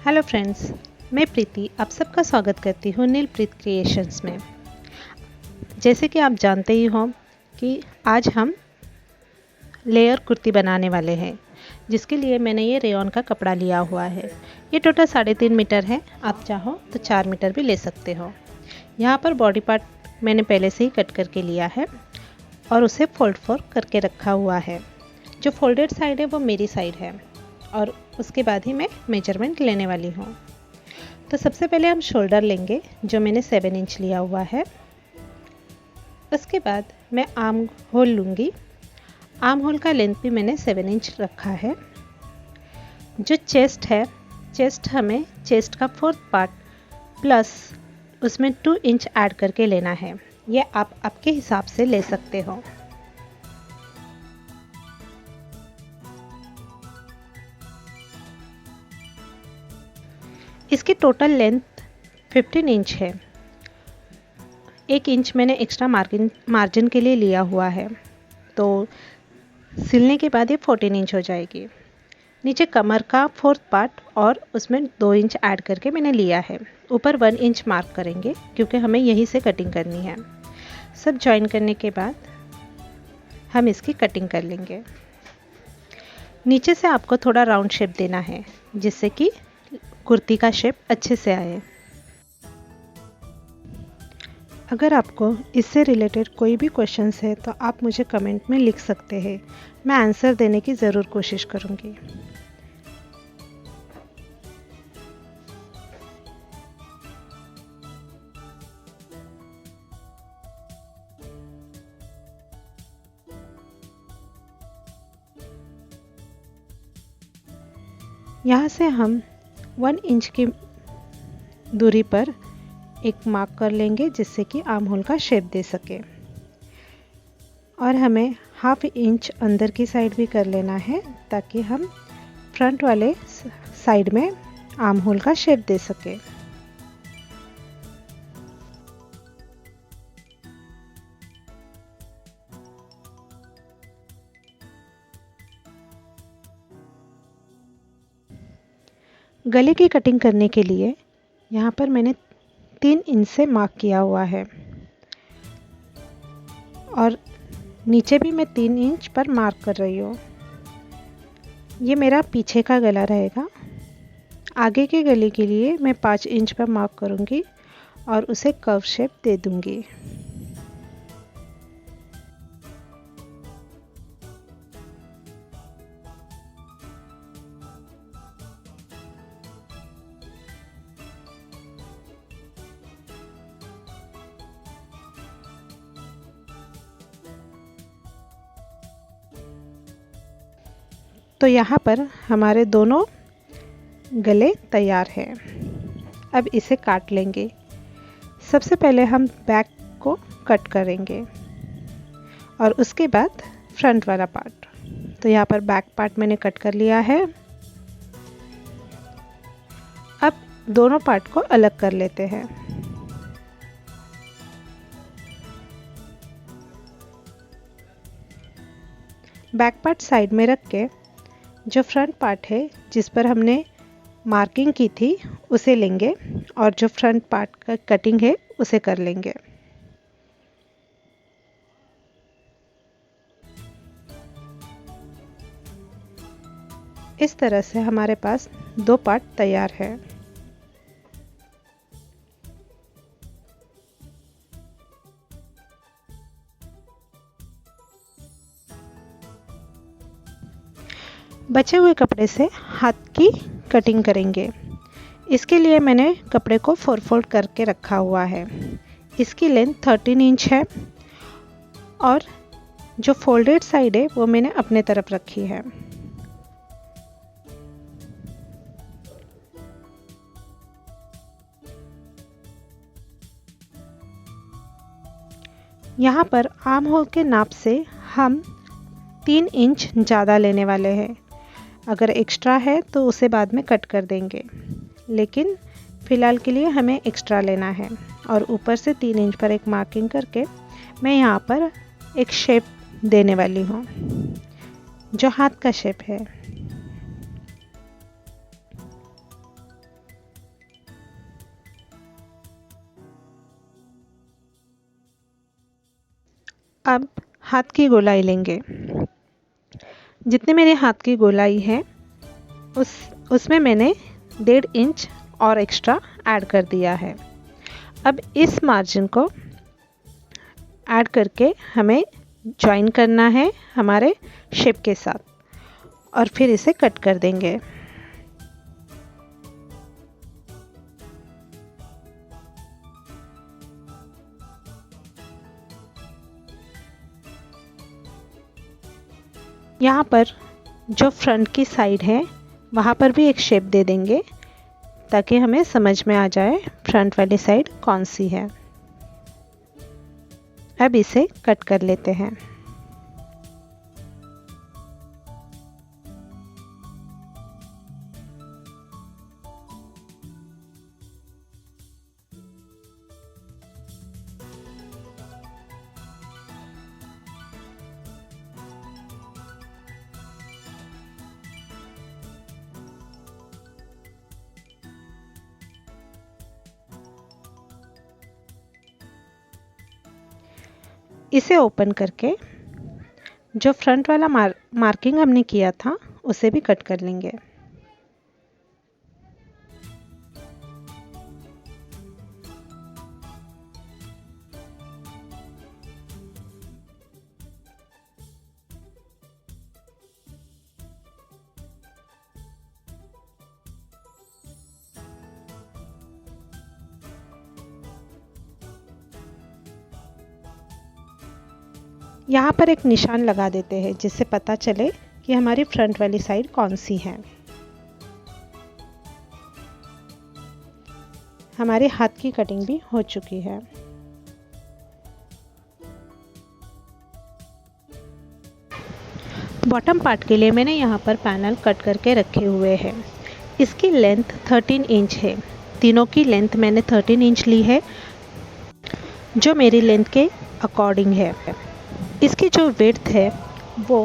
Hello friends, मैं प्रीति आप सबका स्वागत करती हूँ नीलप्रीत क्रिएशंस में। जैसे कि आप जानते ही हो कि आज हम लेयर कुर्ती बनाने वाले हैं, जिसके लिए मैंने ये रेयॉन का कपड़ा लिया हुआ है। ये टोटल 3.5 मीटर है, आप चाहो तो 4 मीटर भी ले सकते हो। यहाँ पर बॉडी पार्ट मैंने पहले से ही कट करके लिया है और उसे फोल्ड करके रखा हुआ है। जो फोल्डेड साइड है वो मेरी साइड है और उसके बाद ही मैं मेजरमेंट लेने वाली हूँ। तो सबसे पहले हम शोल्डर लेंगे, जो मैंने 7 इंच लिया हुआ है। उसके बाद मैं आर्म होल लूँगी। आर्म होल का लेंथ भी मैंने 7 इंच रखा है। जो चेस्ट है, चेस्ट हमें चेस्ट का 4th पार्ट प्लस उसमें 2 इंच ऐड करके लेना है। ये आप आपके हिसाब से ले सकते हो। इसकी टोटल लेंथ 15 इंच है। 1 इंच मैंने एक्स्ट्रा मार्जिन के लिए लिया हुआ है, तो सिलने के बाद ये 14 इंच हो जाएगी। नीचे कमर का 4th पार्ट और उसमें 2 इंच ऐड करके मैंने लिया है। ऊपर 1 इंच मार्क करेंगे क्योंकि हमें यहीं से कटिंग करनी है। सब जॉइन करने के बाद हम इसकी कटिंग कर लेंगे। नीचे से आपको थोड़ा राउंड शेप देना है, जिससे कि कुर्ती का शेप अच्छे से आए। अगर आपको इससे रिलेटेड कोई भी क्वेश्चंस है तो आप मुझे कमेंट में लिख सकते हैं। मैं आंसर देने की ज़रूर कोशिश करूँगी। यहाँ से हम 1 इंच की दूरी पर एक मार्क कर लेंगे, जिससे कि आर्म होल का शेप दे सके। और हमें 1/2 इंच अंदर की साइड भी कर लेना है, ताकि हम फ्रंट वाले साइड में आर्म होल का शेप दे सके। गले की कटिंग करने के लिए यहाँ पर मैंने 3 इंच से मार्क किया हुआ है और नीचे भी मैं 3 इंच पर मार्क कर रही हूँ। ये मेरा पीछे का गला रहेगा। आगे के गले के लिए मैं 5 इंच पर मार्क करूँगी और उसे कर्व शेप दे दूँगी। तो यहाँ पर हमारे दोनों गले तैयार हैं। अब इसे काट लेंगे। सबसे पहले हम बैक को कट करेंगे और उसके बाद फ्रंट वाला पार्ट। तो यहाँ पर बैक पार्ट मैंने कट कर लिया है। अब दोनों पार्ट को अलग कर लेते हैं। बैक पार्ट साइड में रख के जो फ्रंट पार्ट है, जिस पर हमने मार्किंग की थी, उसे लेंगे और जो फ्रंट पार्ट का कटिंग है उसे कर लेंगे। इस तरह से हमारे पास 2 पार्ट तैयार है। बचे हुए कपड़े से हाथ की कटिंग करेंगे। इसके लिए मैंने कपड़े को 4 फोल्ड करके रखा हुआ है। इसकी लेंथ 13 इंच है और जो फोल्डेड साइड है वो मैंने अपने तरफ रखी है। यहाँ पर आर्म होल के नाप से हम 3 इंच ज़्यादा लेने वाले हैं। अगर एक्स्ट्रा है तो उसे बाद में कट कर देंगे, लेकिन फ़िलहाल के लिए हमें एक्स्ट्रा लेना है। और ऊपर से 3 इंच पर एक मार्किंग करके मैं यहाँ पर एक शेप देने वाली हूँ, जो हाथ का शेप है। अब हाथ की गोलाई लेंगे। जितने मेरे हाथ की गोलाई है उसमें मैंने 1.5 इंच और एक्स्ट्रा ऐड कर दिया है। अब इस मार्जिन को ऐड करके हमें जॉइन करना है हमारे शेप के साथ और फिर इसे कट कर देंगे। यहाँ पर जो फ्रंट की साइड है वहाँ पर भी एक शेप दे देंगे ताकि हमें समझ में आ जाए फ्रंट वाली साइड कौन सी है। अब इसे कट कर लेते हैं। इसे ओपन करके जो फ्रंट वाला मार्किंग हमने किया था उसे भी कट कर लेंगे। यहाँ पर एक निशान लगा देते हैं जिससे पता चले कि हमारी फ्रंट वाली साइड कौन सी है। हमारे हाथ की कटिंग भी हो चुकी है। बॉटम पार्ट के लिए मैंने यहाँ पर पैनल कट करके रखे हुए हैं। इसकी लेंथ 13 इंच है। तीनों की लेंथ मैंने 13 इंच ली है जो मेरी लेंथ के अकॉर्डिंग है। इसकी जो विड्थ है वो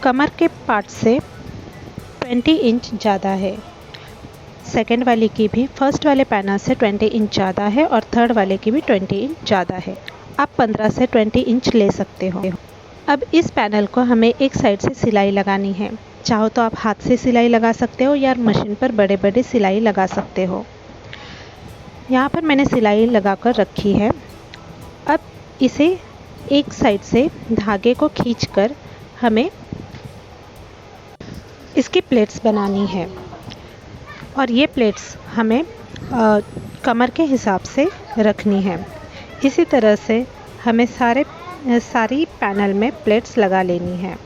कमर के पार्ट से 20 इंच ज़्यादा है। सेकंड वाले की भी फर्स्ट वाले पैनल से 20 इंच ज़्यादा है और थर्ड वाले की भी 20 इंच ज़्यादा है। आप 15 से 20 इंच ले सकते हो। अब इस पैनल को हमें एक साइड से सिलाई लगानी है। चाहो तो आप हाथ से सिलाई लगा सकते हो या मशीन पर बड़े बड़े सिलाई लगा सकते हो। यहाँ पर मैंने सिलाई लगाकर रखी है। अब इसे एक साइड से धागे को खींचकर हमें इसकी प्लेट्स बनानी है और ये प्लेट्स हमें कमर के हिसाब से रखनी है। इसी तरह से हमें सारी पैनल में प्लेट्स लगा लेनी है।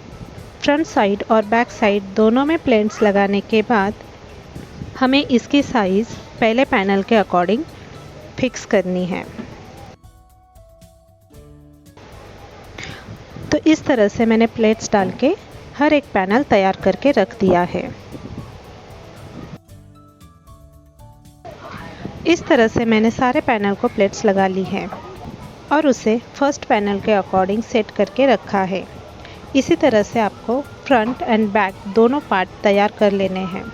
फ्रंट साइड और बैक साइड दोनों में प्लेट्स लगाने के बाद हमें इसकी साइज़ पहले पैनल के अकॉर्डिंग फिक्स करनी है। तो इस तरह से मैंने प्लेट्स डाल के हर एक पैनल तैयार करके रख दिया है। इस तरह से मैंने सारे पैनल को प्लेट्स लगा ली है और उसे फर्स्ट पैनल के अकॉर्डिंग सेट करके रखा है। इसी तरह से आपको फ्रंट एंड बैक दोनों पार्ट तैयार कर लेने हैं।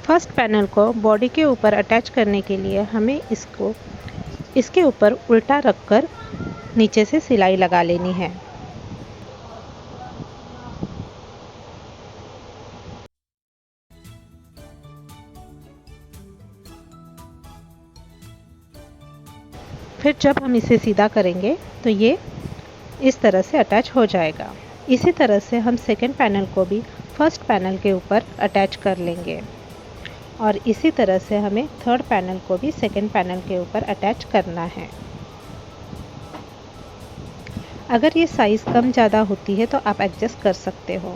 फर्स्ट पैनल को बॉडी के ऊपर अटैच करने के लिए हमें इसके ऊपर उल्टा रखकर नीचे से सिलाई लगा लेनी है। फिर जब हम इसे सीधा करेंगे तो ये इस तरह से अटैच हो जाएगा। इसी तरह से हम सेकंड पैनल को भी फर्स्ट पैनल के ऊपर अटैच कर लेंगे और इसी तरह से हमें थर्ड पैनल को भी सेकंड पैनल के ऊपर अटैच करना है। अगर ये साइज़ कम ज़्यादा होती है तो आप एडजस्ट कर सकते हो।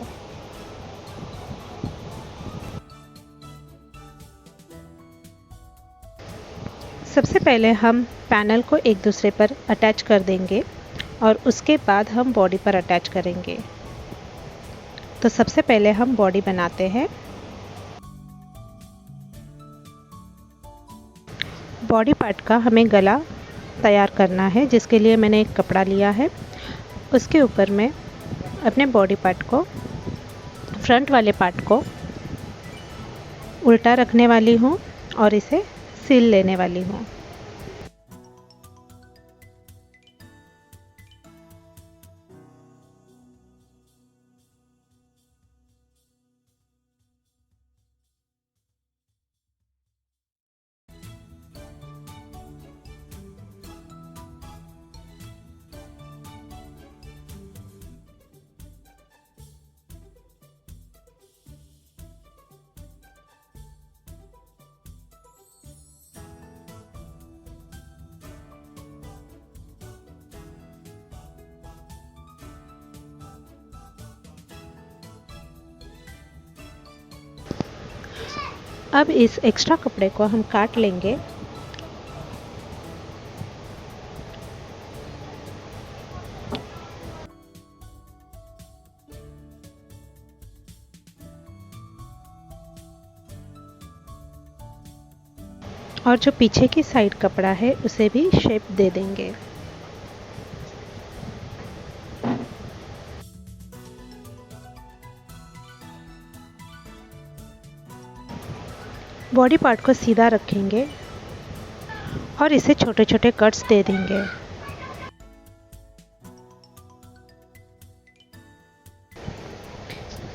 सबसे पहले हम पैनल को एक दूसरे पर अटैच कर देंगे और उसके बाद हम बॉडी पर अटैच करेंगे। तो सबसे पहले हम बॉडी बनाते हैं। बॉडी पार्ट का हमें गला तैयार करना है, जिसके लिए मैंने एक कपड़ा लिया है। उसके ऊपर मैं अपने बॉडी पार्ट को, फ्रंट वाले पार्ट को उल्टा रखने वाली हूँ और इसे सील लेने वाली हूँ। अब इस एक्स्ट्रा कपड़े को हम काट लेंगे। और जो पीछे की साइड कपड़ा है उसे भी शेप दे देंगे। बॉडी पार्ट को सीधा रखेंगे और इसे छोटे छोटे कट्स दे देंगे।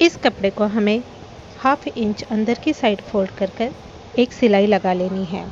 इस कपड़े को हमें 1/2 इंच अंदर की साइड फोल्ड कर एक सिलाई लगा लेनी है।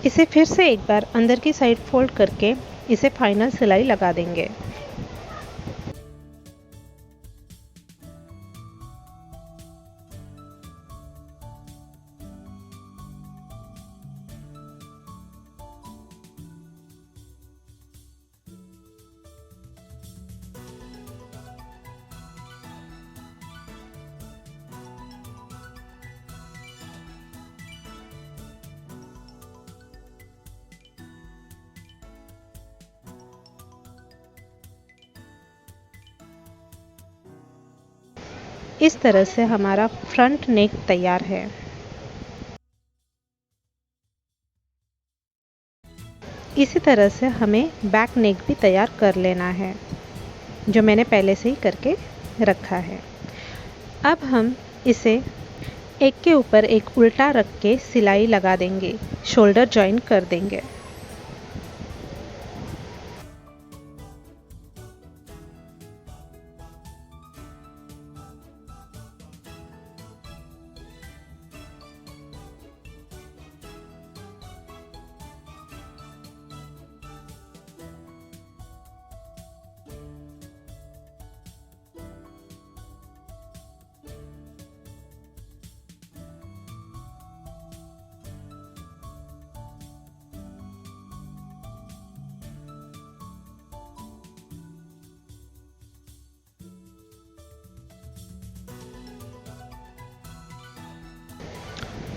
इसे फिर से एक बार अंदर की साइड फोल्ड करके इसे फाइनल सिलाई लगा देंगे। इस तरह से हमारा फ्रंट नेक तैयार है। इसी तरह से हमें बैक नेक भी तैयार कर लेना है, जो मैंने पहले से ही करके रखा है। अब हम इसे एक के ऊपर एक उल्टा रख के सिलाई लगा देंगे, शोल्डर जॉइन कर देंगे।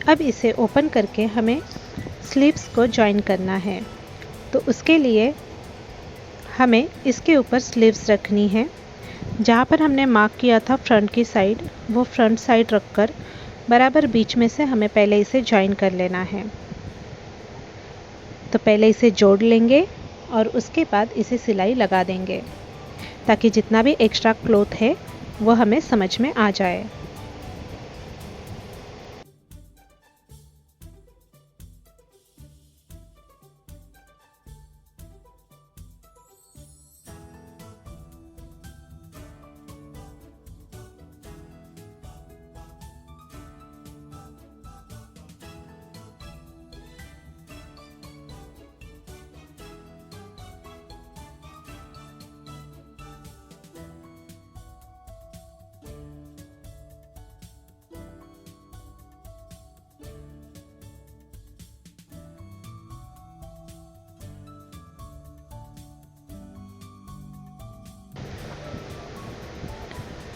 अब इसे ओपन करके हमें स्लीव्स को जॉइन करना है, तो उसके लिए हमें इसके ऊपर स्लीव्स रखनी है। जहाँ पर हमने मार्क किया था फ्रंट की साइड, वो फ्रंट साइड रखकर बराबर बीच में से हमें पहले इसे जॉइन कर लेना है। तो पहले इसे जोड़ लेंगे और उसके बाद इसे सिलाई लगा देंगे, ताकि जितना भी एक्स्ट्रा क्लॉथ है वो हमें समझ में आ जाए।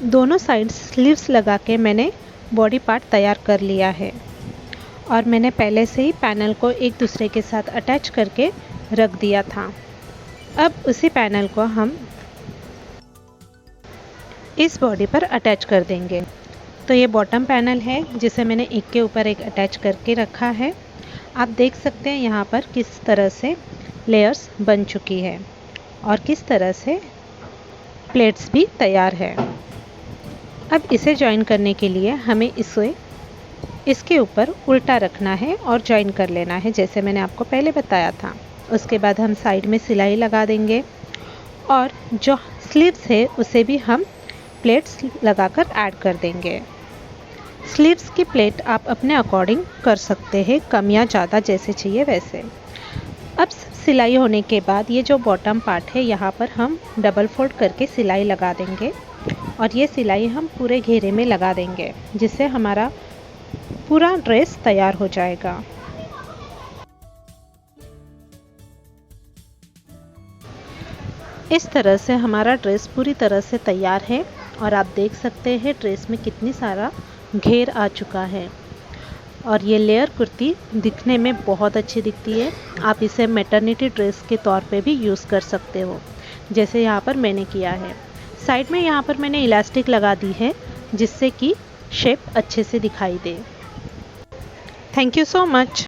दोनों साइड स्लीव्स लगा के मैंने बॉडी पार्ट तैयार कर लिया है और मैंने पहले से ही पैनल को एक दूसरे के साथ अटैच करके रख दिया था। अब उसी पैनल को हम इस बॉडी पर अटैच कर देंगे। तो ये बॉटम पैनल है जिसे मैंने एक के ऊपर एक अटैच करके रखा है। आप देख सकते हैं यहाँ पर किस तरह से लेयर्स बन चुकी है और किस तरह से प्लेट्स भी तैयार है। अब इसे जॉइन करने के लिए हमें इसे इसके ऊपर उल्टा रखना है और जॉइन कर लेना है, जैसे मैंने आपको पहले बताया था। उसके बाद हम साइड में सिलाई लगा देंगे और जो स्लीव्स है उसे भी हम प्लेट्स लगाकर ऐड कर देंगे। स्लीव्स की प्लेट आप अपने अकॉर्डिंग कर सकते हैं, कम या ज़्यादा जैसे चाहिए वैसे। अब सिलाई होने के बाद ये जो बॉटम पार्ट है यहाँ पर हम डबल फोल्ड करके सिलाई लगा देंगे और ये सिलाई हम पूरे घेरे में लगा देंगे, जिससे हमारा पूरा ड्रेस तैयार हो जाएगा। इस तरह से हमारा ड्रेस पूरी तरह से तैयार है और आप देख सकते हैं ड्रेस में कितनी सारा घेर आ चुका है और ये लेयर कुर्ती दिखने में बहुत अच्छी दिखती है। आप इसे मैटरनिटी ड्रेस के तौर पे भी यूज़ कर सकते हो, जैसे यहाँ पर मैंने किया है। साइड में यहाँ पर मैंने इलास्टिक लगा दी है जिससे कि शेप अच्छे से दिखाई दे। Thank you so much.